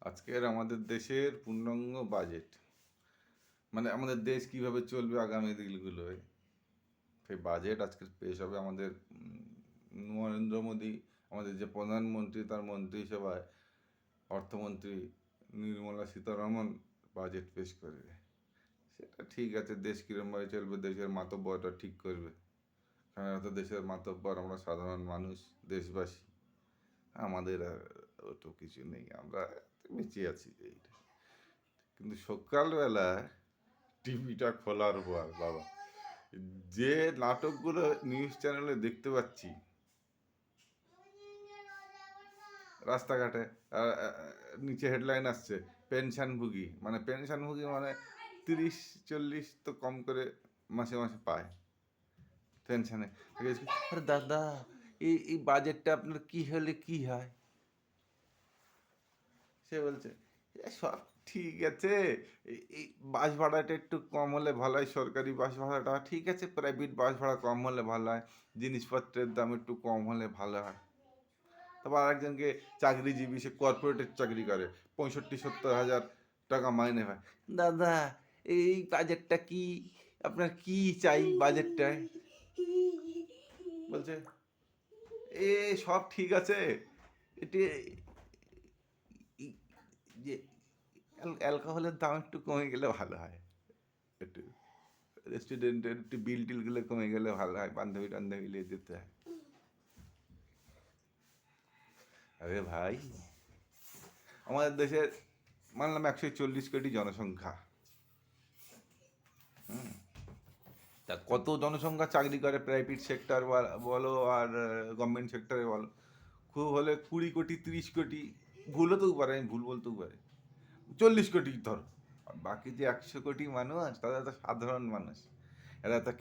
আজকের আমাদের দেশের পূর্ণাঙ্গ বাজেট, মানে আমাদের দেশ কিভাবে চলবে আগামী দিনগুলোয়, সেই বাজেট আজকে পেশ হবে আমাদের নরেন্দ্র মোদী, আমাদের যে প্রধানমন্ত্রী, তার মন্ত্রিসভায় অর্থমন্ত্রী নির্মলা সীতারামন বাজেট পেশ করবে। সেটা ঠিক আছে, দেশ কিরমভাবে চলবে দেশের মাতব্বরটা ঠিক করবে, কারণ এরা তো দেশের মাতব্বর, আমরা সাধারণ মানুষ, দেশবাসী। আমাদের আর ওতো কিছু নেই, আমরা বেঁচে আছি এইটা। কিন্তু সকালবেলা টিভিটা খোলার পর বাবা, যে নাটকগুলো নিউজ চ্যানেলে দেখতে পাচ্ছি রাস্তাঘাটে, নিচে হেডলাইন আসছে পেনশনভোগী, মানে পেনশনভোগী মানে 30-40 তো কম করে মাসে মাসে পায় পেনশনে। আরে দাদা, এই বাজেটটা আপনার কি হলে কি হয়? সে বলছে সব ঠিক আছে, এই বাস ভাড়াটা একটু কম হলে ভালো হয়, সরকারি বাস ভাড়াটা ঠিক আছে, প্রাইভেট বাস ভাড়া কম হলে ভালো হয়, জিনিসপত্রের দাম একটু কম হলে ভালো হয়। তারপর আরেকজনকে চাকরিজীবী, সে কর্পোরেটের চাকরি করে, 65-70 হাজার টাকা মাইনে হয়। দাদা, এই বাজেটটা কি, আপনার কি চাই বাজেটটায়? বলছে এ সব ঠিক আছে, এটি যে অ্যালকোহলের দাম একটু কমে গেলে ভালো হয়, একটু রেস্টুরেন্টের একটু বিল টিলগুলো কমে গেলে ভালো হয়, বান্ধবী টান্ধবী নিয়ে যেতে হয়। আরে ভাই, আমাদের দেশের মানলাম 140 কোটি জনসংখ্যা, তা কত জনসংখ্যা চাকরি করে প্রাইভেট সেক্টর বলো আর গভর্নমেন্ট সেক্টরে বলো, খুব হলে 20 কোটি 30 কোটি, ভুল হতেও পারে, আমি ভুল বলতেও পারি, 40 কোটি ধরো। আর বাকি যে 100 কোটি মানুষ, তারা তো সাধারণ মানুষ, এরা তো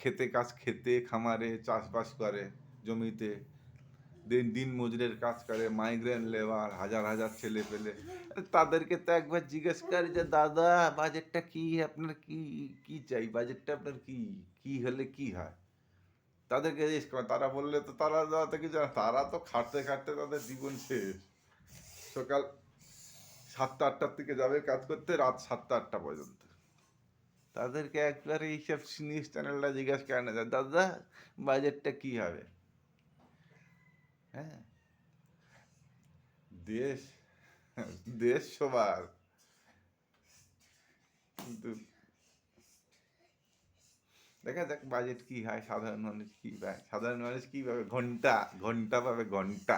খেতে খামারে চাষবাস করে, জমিতে দিন দিন মজুরের কাজ করে, মাইগ্রেন লেবার, হাজার হাজার ছেলে পেলে। তাদেরকে তো একবার জিজ্ঞেস করে যে দাদা, বাজেটটা কি, আপনার কি কি চাই, বাজেটটা আপনার কি, কি হলে কি হয়? তাদেরকে জিজ্ঞেস করে, তারা বললে তো তারা তো কিছু জানে, তারা তো খাটতে খাটতে তাদের জীবন শেষ। সকাল 7টা-8টার থেকে যাবে কাজ করতে, রাত 7টা-8টা পর্যন্ত। তাদেরকে একবারে এইসব নিউজ চ্যানেলটা জিজ্ঞাসা করে না, দাদা বাজেটটা কি হবে? হ্যাঁ, দেশ দেশ সবার, কিন্তু দেখা যাক বাজেট কি হয়, সাধারণ মানুষ কি পায়, সাধারণ মানুষ কি পাবে, ঘন্টা ঘন্টা পাবে, ঘন্টা।